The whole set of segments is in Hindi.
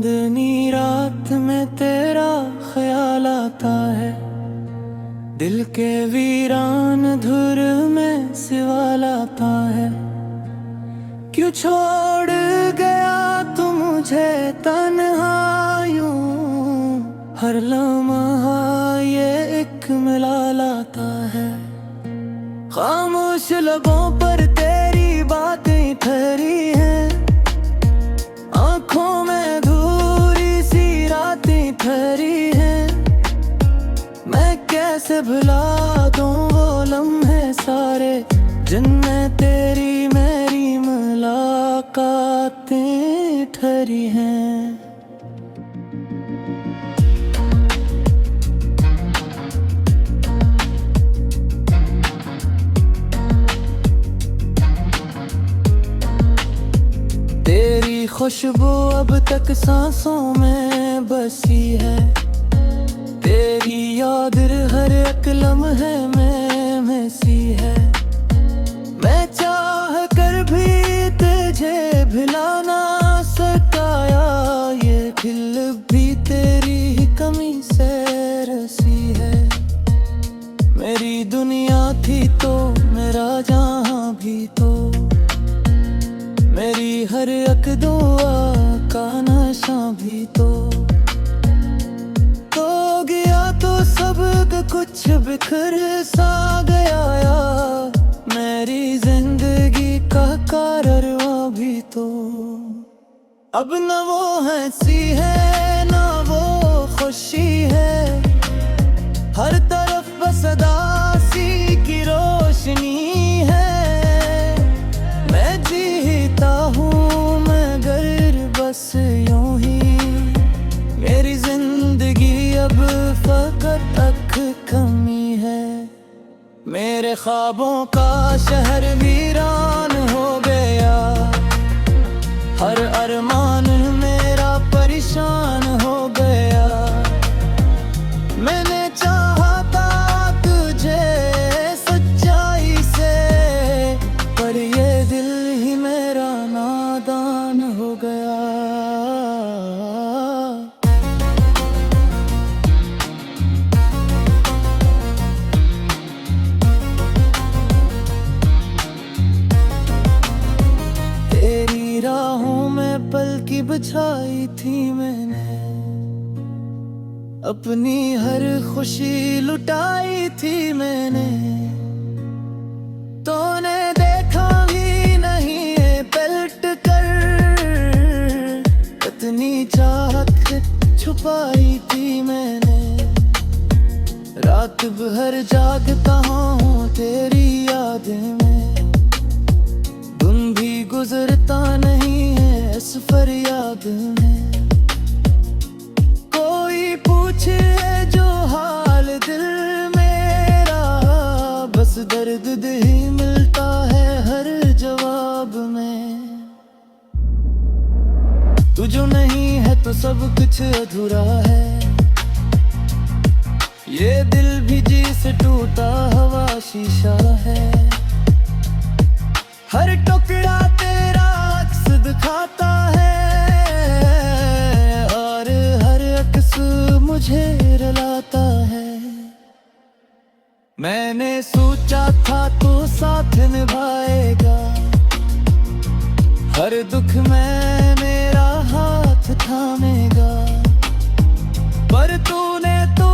चांदनी रात में तेरा ख्याल आता है, दिल के वीरान धुर में सवाल आता है। क्यों छोड़ गया तू मुझे तन्हा यूं, हर लम्हा ये एक मिलाल आता है। खामोश लबों पर तेरी बातें ठहरी हैं, आँखों में धूरी सी रातें ठहरी हैं। मैं कैसे भुला दूं वो लम्हे सारे, जिनमें तेरी मेरी मुलाकातें ठहरी हैं। तेरी खुशबू अब तक सांसों में बसी है, तेरी याद हर एक लम्हे में हंसी है। मैं चाह कर भी तुझे भुला ना सकाया, ये दिल भी तेरी ही कमी से रसी है। मेरी दुनिया थी तो मेरा जहां भी तो, मेरी हर एक दुआ का नशा भी तो गया तो सब कुछ बिखर सा गया यार। मेरी जिंदगी का कारवां भी तो अब न वो हंसी है ना वो खुशी है। हर तरफ बस उदासी की रोशनी है। मैं जीता हूँ मगर बस यूं ही, मेरी जिंदगी अब फकत अख कमी है। मेरे ख्वाबों का शहर वीरान हो गया, हर अरमान मेरा परेशान हो गया। मैंने चाहा था तुझे सच्चाई से, पर ये दिल ही मेरा नादान हो गया। तेरी राहों में पलकी बिछाई थी मैंने, अपनी हर खुशी लुटाई थी मैंने। तूने देखा भी नहीं है पलट कर, इतनी चाहत छुपाई थी मैंने। रात भर जागता हूँ तेरी याद में, दिन भी गुजरता नहीं है इस फरियाद में। कोई पूछे जो हाल दिल मेरा, बस दर्द ही मिलता है हर जवाब में। तू जो नहीं है तो सब कुछ अधूरा है, ये दिल भी जी से टूटा हवा शीशा है। हर टुकड़ा तेरा अक्स दिखाता है, और हर अक्स मुझे रुलाता है। मैंने सोचा था तू साथ निभाएगा, हर दुख में मेरा हाथ थामेगा। पर तूने तो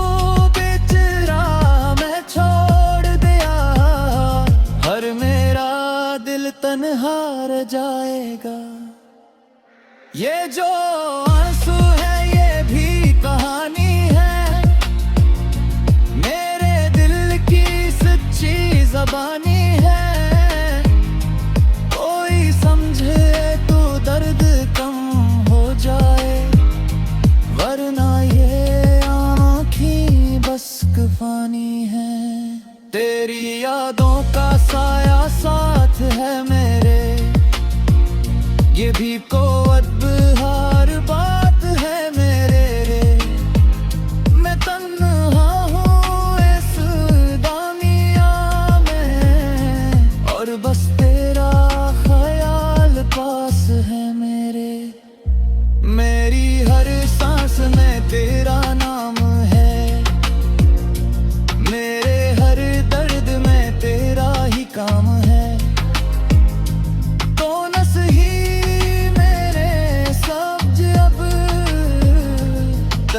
बीच राह में छोड़ दिया, हर मेरा दिल तन्हा रह जाएगा। ये जो आंसू है ये भी कहानी है, मेरे दिल की सच्ची ज़बानी है। कोई समझे तो दर्द कम हो जाए, वरना ये आँखें बस कफानी है। तेरी यादों का साया साथ है मेरे, ये भी कोअदबहार बात है मेरे रे। मैं तन्हा हूँ इस दानिया में,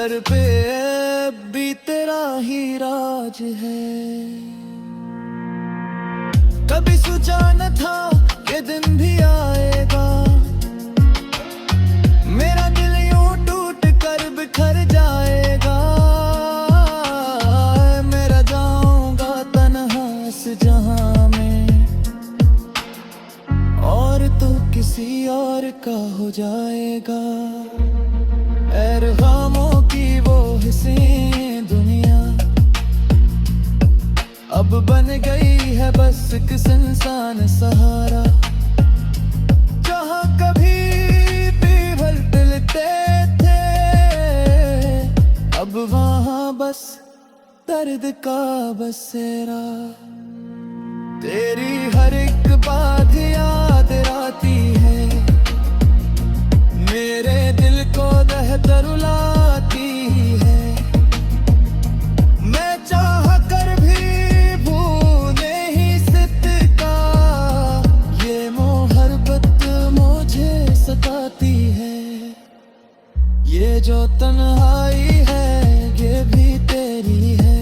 सर पे भी तेरा ही राज है। कभी सोचा न था ये दिन भी आएगा, मेरा दिल यूं टूट कर बिखर जाएगा। मेरा जाऊंगा तन्हा इस जहां में, और तो किसी और का हो जाएगा। खामों की वो हसीन दुनिया अब बन गई है बस एक सुनसान सहारा। जहाँ कभी पीपल मिलते थे, अब वहाँ बस दर्द का बसेरा। तेरी हर एक बात याद आती है, मेरे दिल को दहकर रुलाती है। मैं चाह कर भी भूल नहीं सकता, ये मोहब्बत मुझे सताती है। ये जो तन्हाई है ये भी तेरी है,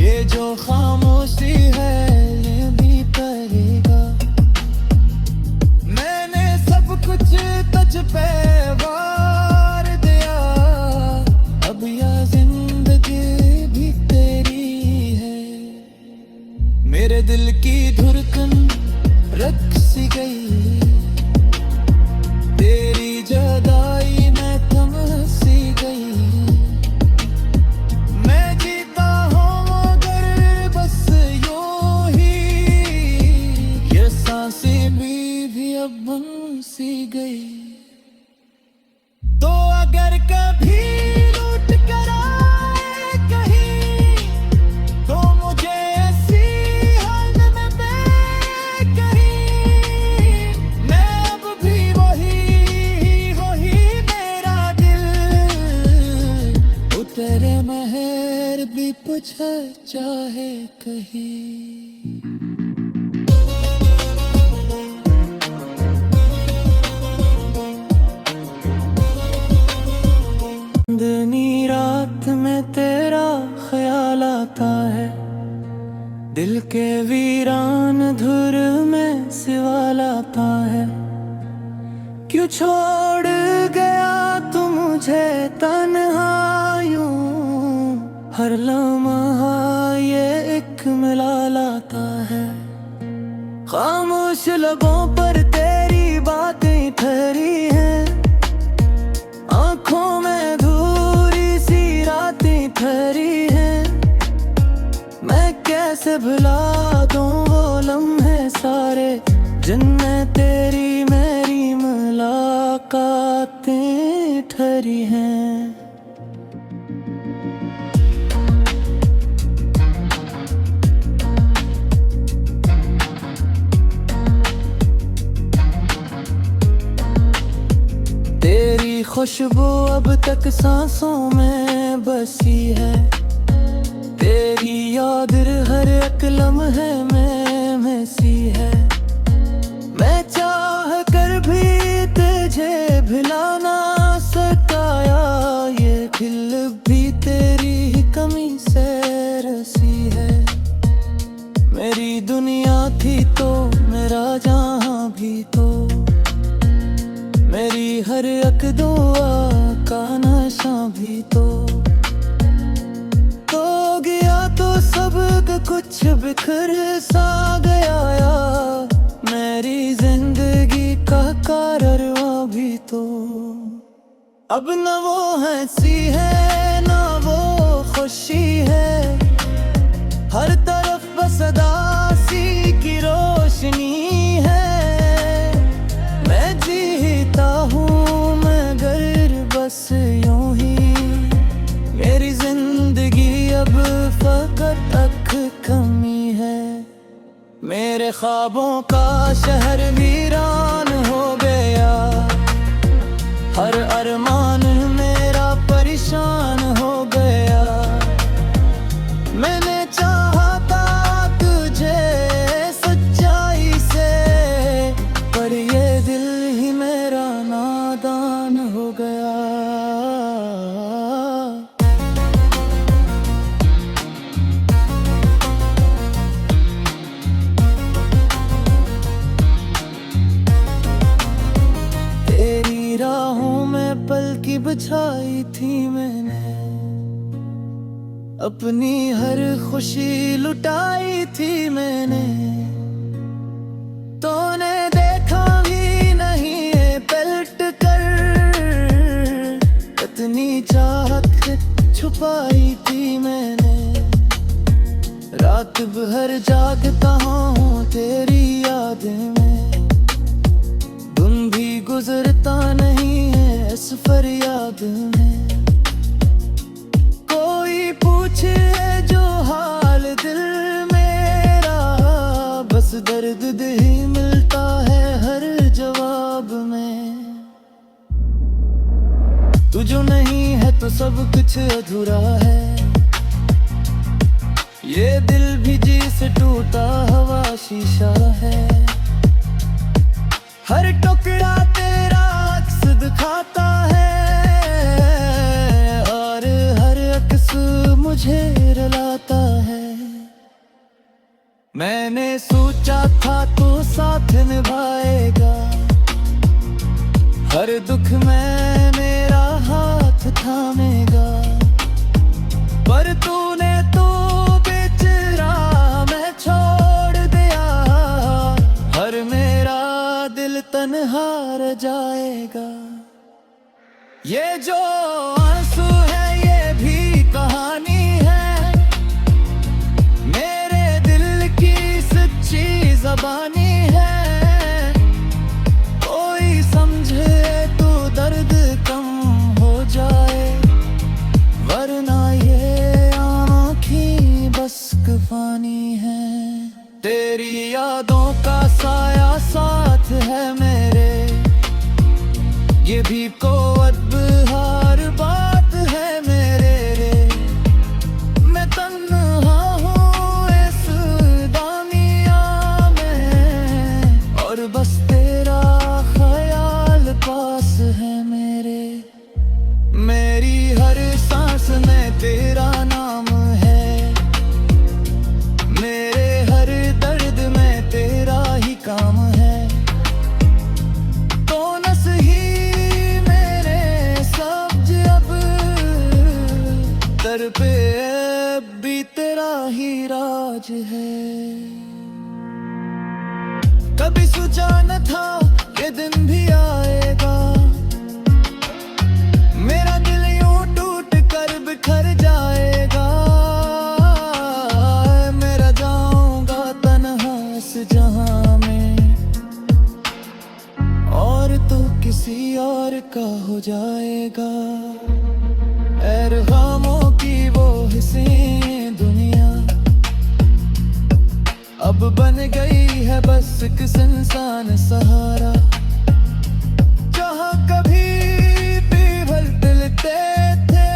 ये जो खामोशी है ये भी करेगा। मैंने सब कुछ तुझ पे वार दिया, अब यह जिंदगी भी तेरी है। मेरे दिल की धड़कन रख सी गई, तेरी जुदाई में थम सी गई। मैं जीता हूँ मगर बस यूं ही, ये सांसें भी अब बन सी गई। तो अगर कभी लौट कर आए कहीं, तो मुझे ऐसी हाल में मैं कहीं। मैं अब भी वही मेरा दिल, उतरे महर भी पूछा चाहे कहीं। चांदनी रात में तेरा ख्याल आता है, दिल के वीरान धुर में सवाल आता है। क्यों छोड़ गया तू मुझे तन्हा यूं, हर लम्हा ये एक मिलाल आता है। खामोश लबों पर तेरी बातें ठहरी हैं, आँखों में धूरी सी रातें ठहरी हैं। मैं कैसे भुला दूं वो लम्हे सारे, जिनमें तेरी मेरी मुलाकातें ठहरी हैं। तेरी खुशबू अब तक सांसों में बसी है, तेरी याद हर एक लम्हे में हंसी है। मैं चाह कर भी तुझे भुला ना सकाया, ये दिल भी तेरी ही कमी से रसी है। मेरी दुनिया थी तो मेरा जहां भी तो, मेरी हर एक दुआ का नशा भी तो गया। तो सब कुछ बिखर सा गया यार, मेरी जिंदगी का कारवां भी तो। अब न वो हंसी है ना वो खुशी है, हर तरफ बस उदासी की रोशनी है। मैं जीता हूँ मगर बस यूं ही, मेरी जिंदगी अब फकत एक कमी है। मेरे ख्वाबों का शहर वीरान हो गया, हर अरमान मेरा परेशान हो गया। मैंने चाहा था तुझे सच्चाई से, पर ये दिल ही मेरा नादान हो गया। में पलकी बिछाई थी मैंने, अपनी हर खुशी लुटाई थी मैंने। तूने देखा भी नहीं है पलट कर, इतनी चाहत छुपाई थी मैंने। रात भर जागता हूँ तेरी यादें में, दिन भी गुजरता नहीं है इस फरियाद में। कोई पूछे जो हाल दिल मेरा, बस दर्द ही मिलता है हर जवाब में। तू जो नहीं है तो सब कुछ अधूरा है, ये दिल भी जी से टूटा हवा शीशा है। हर टुकड़ा तेरा अक्स दिखाता है, और हर अक्स मुझे रुलाता है। मैंने सोचा था तू साथ निभाएगा, हर दुख में मेरा हाथ थामेगा। पर तूने तो बेचरा मैं छोड़ दिया, हर मेरा दिल तन्हा रह जाएगा। ये जो आंसू है ये भी कहानी है, मेरे दिल की सच्ची ज़बानी है। कोई समझे तो दर्द कम हो जाए, वरना ये आँखें बस कफानी है। तेरी यादों का साया साथ है मेरे, ये भी कोअदबहार बात है मेरे रे। मैं तन्हा हूँ इस दानिया में, और बस तेरा ख्याल पास है मेरे। मेरी हर सांस में तेरा नाम है, मेरे हर दर्द में तेरा ही काम है। तो नस ही मेरे सब्ज अब दर पे भी तेरा ही राज है। कभी सोचा न था ये दिन भी आएगा, मेरा दिल यूं टूट कर बिखर जाएगा। मेरा जाऊंगा तन्हा इस जहां में, और तो किसी और का हो जाएगा। ऐ खामों की वो हसीन दुनिया अब बन गई है बस एक सुनसान सहारा। जहाँ कभी पीवल मिलते थे,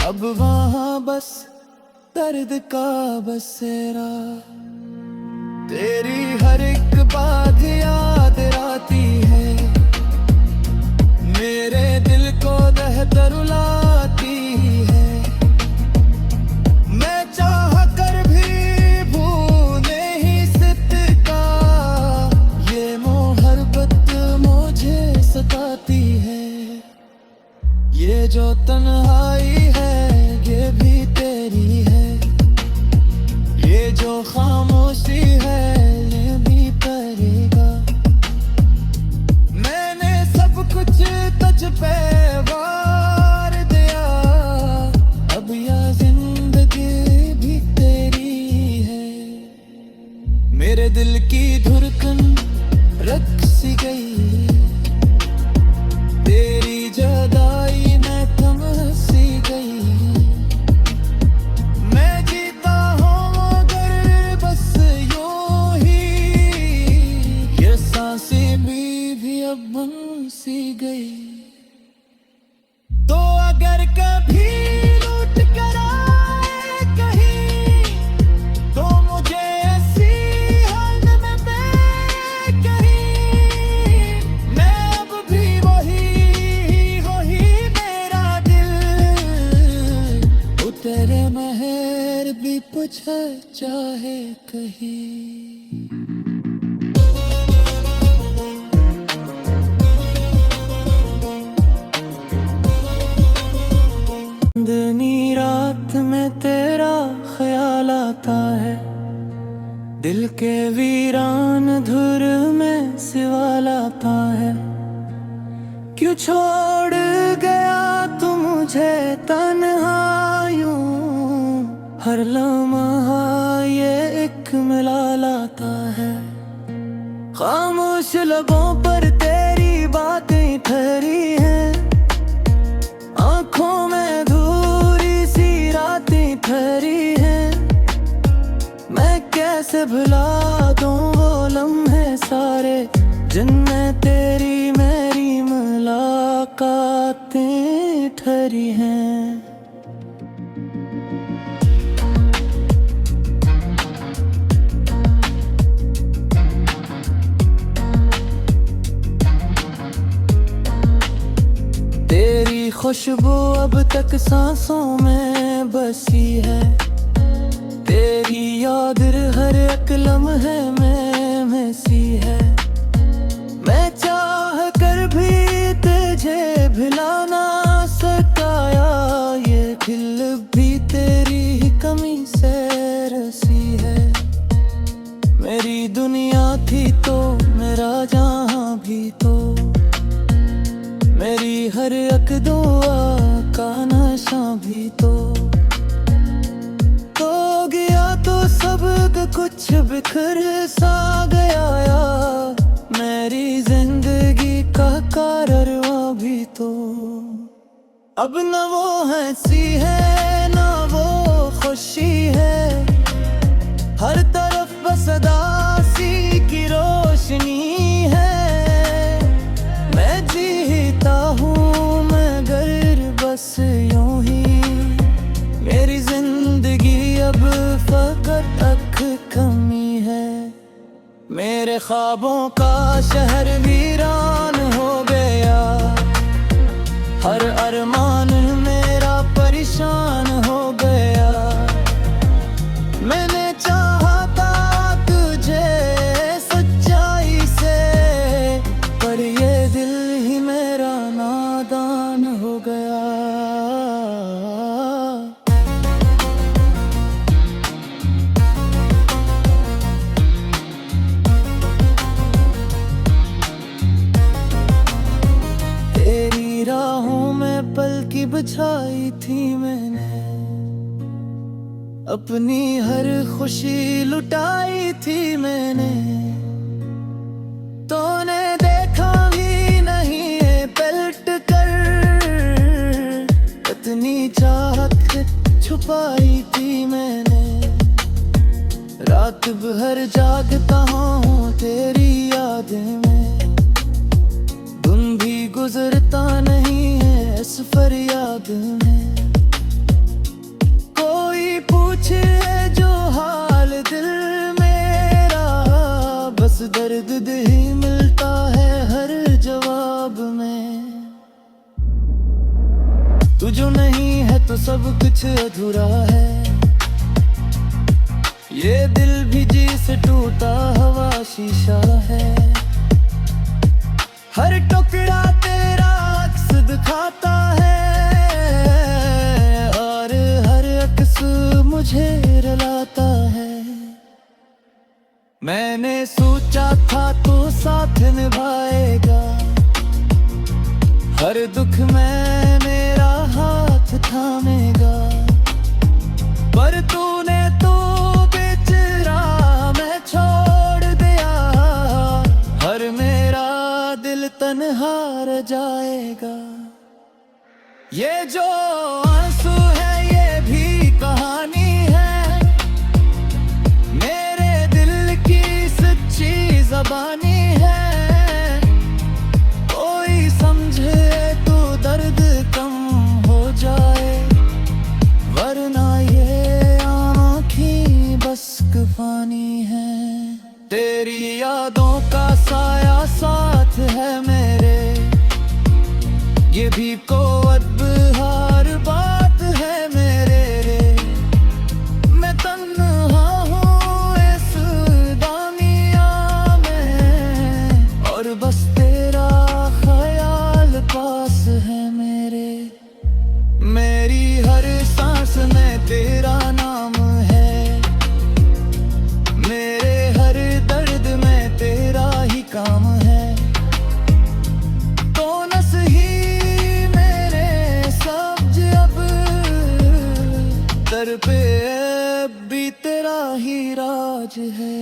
अब वहाँ बस दर्द का बसेरा। तेरी हर एक बात याद आती है, मेरे दिल को दहकर रुलाती है। मैं चाह कर भी भूल नहीं सकता, ये मोहब्बत मुझे सताती है। ये जो तन्हाई है ये भी तेरी है, ये जो खामोशी है ये भी करेगा। मैंने सब कुछ तुझ पे वार दिया, अब यह जिंदगी भी तेरी है। मेरे दिल की धड़कन रख सी गई, तेरी जुदाई में थम सी गई। मैं जीता हूँ मगर बस यूं ही, ये सांसें भी अब बन सी गई। तो अगर कभी लौट कर आए कहीं, तो मुझे ऐसी हाल में मैं कहीं, मैं अब भी वही मेरा दिल। उतरे महर भी पूछा चाहे कहीं। छोड़ गया तू मुझे तन्हा यूं, हर लम्हा ये एक मिला लाता है। खामोश लबों पर तेरी बातें ठहरी हैं, आंखों में धूरी सी रातें ठहरी हैं। मैं कैसे भुला दूं वो लम्हे सारे जिनमें तेरी मेरी मुलाकातें ठहरी हैं। तेरी खुशबू अब तक सांसों में बसी है, तेरी याद हर एक लम्हे में हंसी है। मैं चाह कर भी तुझे भुला ना सकाया, ये दिल भी तेरी ही कमी से रसी है। मेरी दुनिया थी तो मेरा जहां भी तो, मेरी हर एक दुआ का नशा भी तो गया तो सब कुछ बिखर सा गया यार। मेरी जिंदगी का कारवां भी तो अब न वो हंसी है ना वो खुशी है, हर तरफ बस उदासी की रोशनी है। मैं जीता हूँ मगर बस यूं ही, मेरी जिंदगी अब फकत अख कमी है। मेरे ख्वाबों का शहर वीरान हो गया, हर अरमान मेरा परेशान हो गया। मैंने चाहा था तुझे सच्चाई से, पर ये दिल ही मेरा नादान हो गया। तेरी राहों में पलकी बिछाई थी मैंने, अपनी हर खुशी लुटाई थी मैंने। तूने देखा भी नहीं है पलट कर, इतनी चाहत छुपाई थी मैंने। रात भर जागता हूँ तेरी यादें में, दिन भी गुजरता नहीं है इस फरियाद में। कोई पूछे जो हाल दिल मेरा, बस दर्द ही मिलता है हर जवाब में। तू जो नहीं है तो सब कुछ अधूरा है, ये दिल भी जी से टूटा हवा शीशा है। हर टुकड़ा तेरा अक्स दिखाता है, और हर अक्स मुझे रुलाता है। मैंने सोचा था तू साथ निभाएगा, हर दुख में मेरा हाथ थामेगा। पर तूने तो बीच राह में छोड़ दिया, हर मेरा दिल तन्हा रह जाएगा। ये जो आंसू है ये भी कहानी है, मेरे दिल की सच्ची ज़बानी है। कोई समझे तो दर्द कम हो जाए, वरना ये आँखें बस कफानी है। तेरी यादों का साया साथ है मेरे, ये भी कोअदबहार बात है मेरे रे। मैं तन्हा हूँ इस दानिया में, और बस तेरा ख्याल पास है मेरे। मेरी हर सांस में तेरा नाम है, मेरे हर दर्द में तेरा ही काम है। तो नस ही पे अब भी तेरा ही राज है।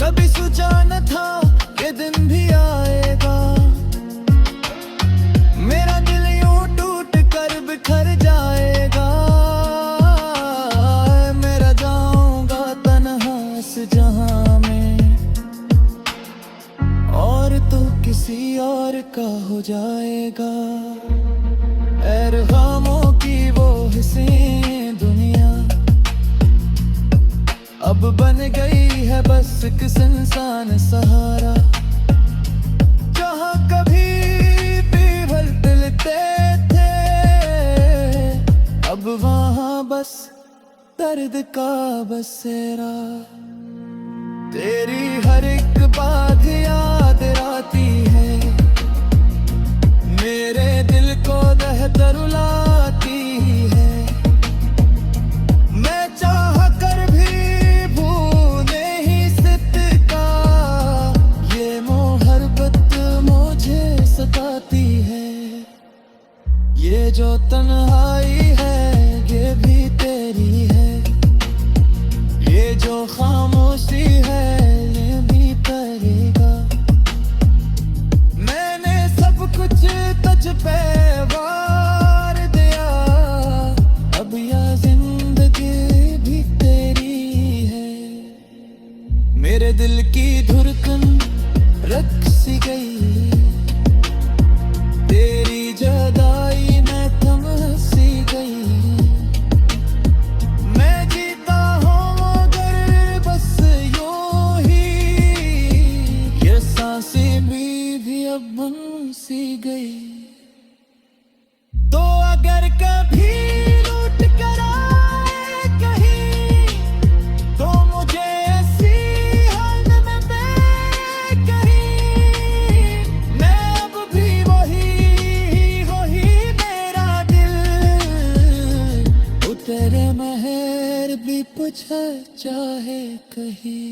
कभी सोचा न था कि दिन भी आएगा, मेरा दिल यूं टूट कर बिखर जाएगा। मैं रह जाऊंगा तन्हा इस जहां में, और तो किसी और का हो जाएगा। ऐ खामों की वो हसीन दुनिया अब बन गई है बस एक सुनसान सहारा। जहाँ कभी पीपल मिलते थे, अब वहाँ बस दर्द का बसेरा। तेरी हर एक बात याद आती है, मेरे दिल को दहकर रुलाती है। मैं चाह कर भी भूल नहीं सकता, ये मोहब्बत मुझे सताती है। ये जो तन्हाई है ये भी तेरी है, ये जो खामोशी है ये भी करेगा। मैंने सब कुछ तुझ पे वार दिया, अब यह जिंदगी भी तेरी है। मेरे दिल की धड़कन रख सी गई, तेरी जुदाई में थम सी गई। मैं जीता हूँ मगर बस यूं ही, ये सांसें भी अब बन सी गई। तो अगर कभी लौट कर आए कहीं, तो मुझे ऐसी हाल में दे कहीं। मैं अब भी वही मेरा दिल, तेरे महर भी पूछा चाहे कहीं।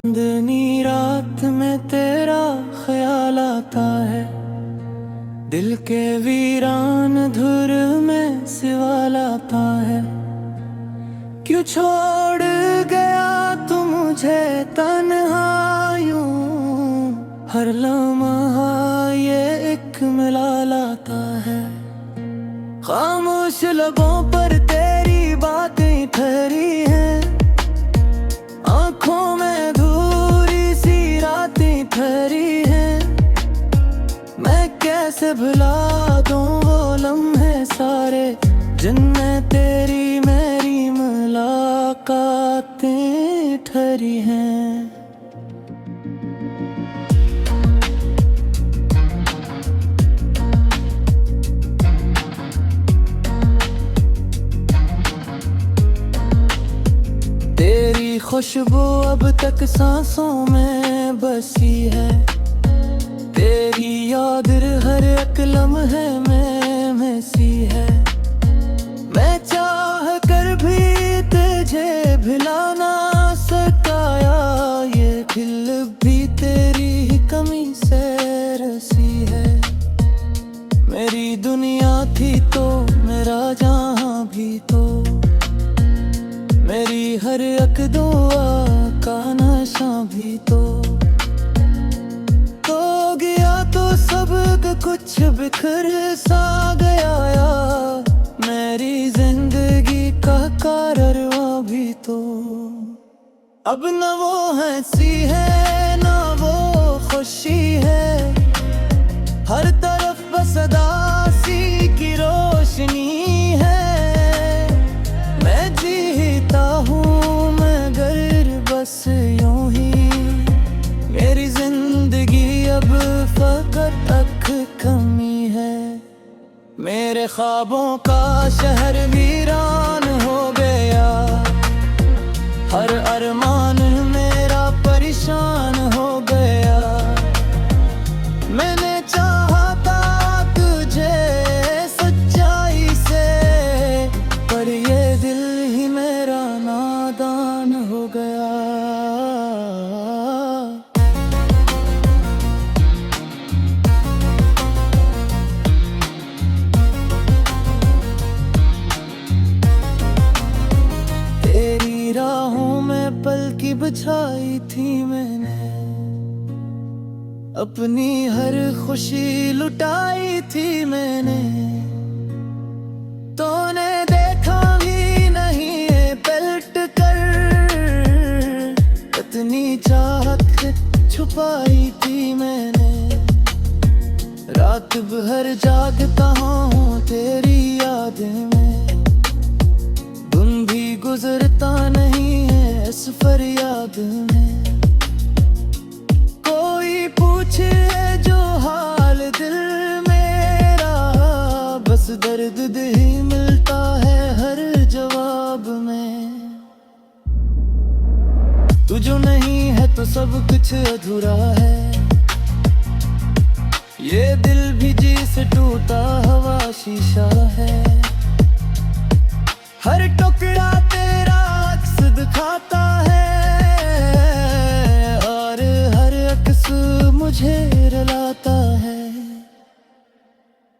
चांदनी रात में तेरा ख्याल आता है, दिल के वीरान धुर में सवाल आता है। क्यों छोड़ गया तू मुझे तन्हा यूं, हर लम्हा ये एक मिलाल आता है। खामोश लबों पर तेरी बातें ठहरी हैं, आंखों में धूरी सी रातें ठहरी हैं। मैं कैसे भुला दूं वो लम्हे सारे, जिनमें तेरी मेरी मुलाकातें ठहरी हैं। तेरी खुशबू अब तक सांसों में बसी है, तेरी याद हर एक लम्हे में हंसी है। मैं चाह कर भी तुझे भुला ना सकाया, ये दिल भी तेरी ही कमी से रसी है। मेरी दुनिया थी तो मेरा जहां भी तो, मेरी हर एक दुआ का नशा भी तो गया। तो सब कुछ बिखर सा गया यार, मेरी जिंदगी का कारवां भी तो। अब न वो हंसी है न वो खुशी है, हर तरफ बस उदासी की रोशनी है। मैं जीता हूँ मगर बस यूं ही, मेरी जिंदगी अब फकत एक कमी है। मेरे ख्वाबों का शहर वीरान हो गया, हर अरमान मेरा परेशान हो गया। मैंने चाहा था तुझे सच्चाई से, पर ये दिल ही मेरा नादान हो गया। राहों में पलकी बिछाई थी मैंने, अपनी हर खुशी लुटाई थी मैंने। तूने देखा भी नहीं है पलट कर, इतनी चाहत छुपाई थी मैंने। रात भर जागता हूँ तेरी यादें में, दिन भी गुजरता नहीं है इस फरियाद में। कोई पूछे जो हाल दिल मेरा, बस दर्द ही मिलता है हर जवाब में। तू जो नहीं है तो सब कुछ अधूरा है, ये दिल भी जी से टूटा हवा शीशा है। हर टुकड़ा तेरा अक्स दिखाता है, और हर अक्स मुझे रुलाता है।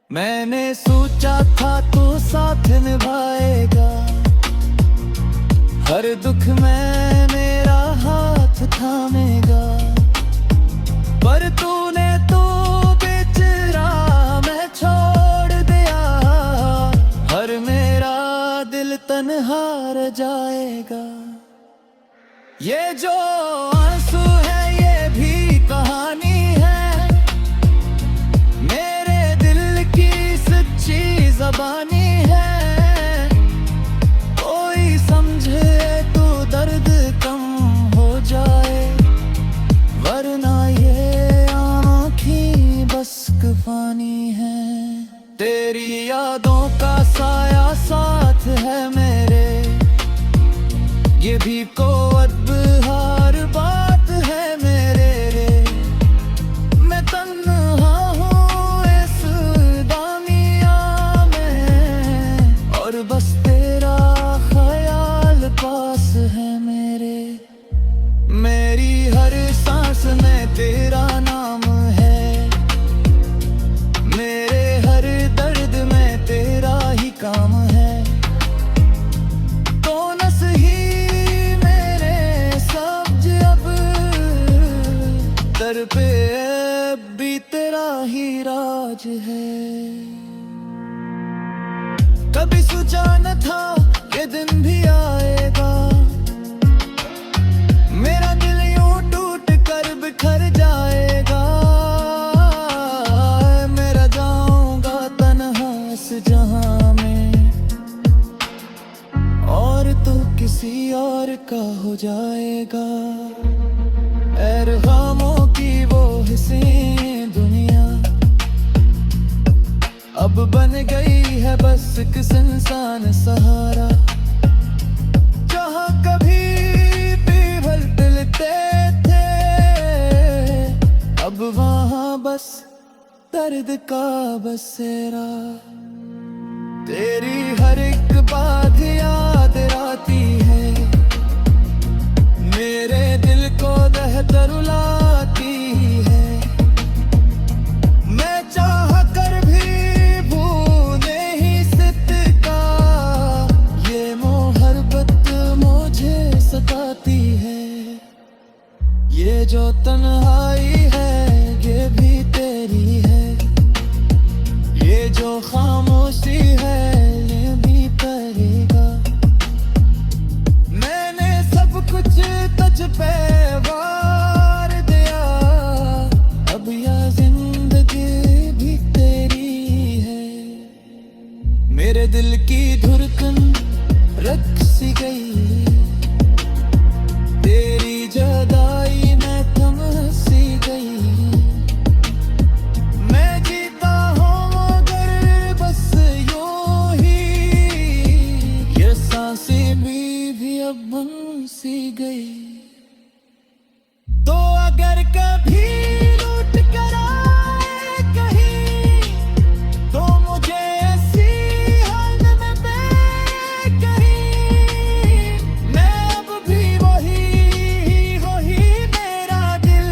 मैंने सोचा था तू साथ निभाएगा, हर दुख में मेरा हाथ थामेगा। पर तूने तो बेचरा मैं छोड़ दिया, हर मेरा दिल तन्हा रह जाएगा। ये जो आंसू है ये भी कहानी है, मेरे दिल की सच्ची ज़बानी है। कोई समझे तो दर्द कम हो जाए, वरना ये आँखें बस कफानी है। तेरी यादों का साया साथ है मेरे, ये भी कोअदबहार बात है मेरे रे। मैं तन्हा हूँ इस दानिया में, और बस तेरा ख्याल पास है मेरे। मेरी हर सांस में तेरा नाम है, मेरे हर दर्द में तेरा ही काम है। तो नस ही मेरे सब्ज अब दर पे भी तेरा ही राज है। कभी सोचा न था ये दिन भी आएगा, मेरा दिल यूं टूट कर बिखर जाएगा। मेरा जाऊंगा तन्हा इस जहां में, और तो किसी और का हो जाएगा। ऐरहामों की वो हसीन दुनिया अब बन गई है बस एक सुनसान सहारा। जहाँ कभी पीपल मिलते थे, अब वहाँ बस दर्द का बसेरा। तेरी हर एक बात याद आती है, मेरे दिल को दहकर रुलाती है। मैं चाह कर भी भूल नहीं सकता, ये मोहब्बत मुझे सताती है। ये जो तन्हाई है ये भी तेरी है, ये जो खामोशी है ये भी करेगा। मैंने सब कुछ तुझ पे वार दिया, अब यह जिंदगी भी तेरी है। मेरे दिल की धड़कन रख सी गई, तेरी जुदाई में थम सी गई। मैं जीता हूँ मगर बस यूं ही, ये सांसें भी अब बन सी गई। तो अगर कभी लौट कर आए कहीं, तो मुझे ऐसी हाल में मैं कहीं, मैं अब भी वही मेरा दिल।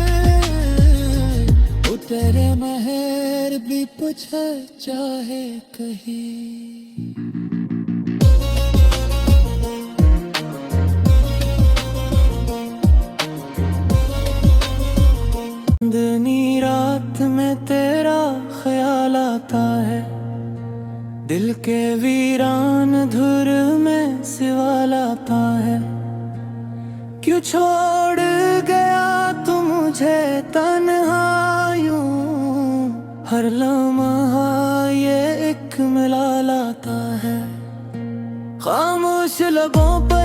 उतरे महर भी पूछा चाहे कहीं। लाता है। दिल के वीरान धुर में सिवा लाता है। क्यों छोड़ गया तू मुझे तन्हा यूं, हर लम्हा ये एक मिला लाता है। खामोश लबों पर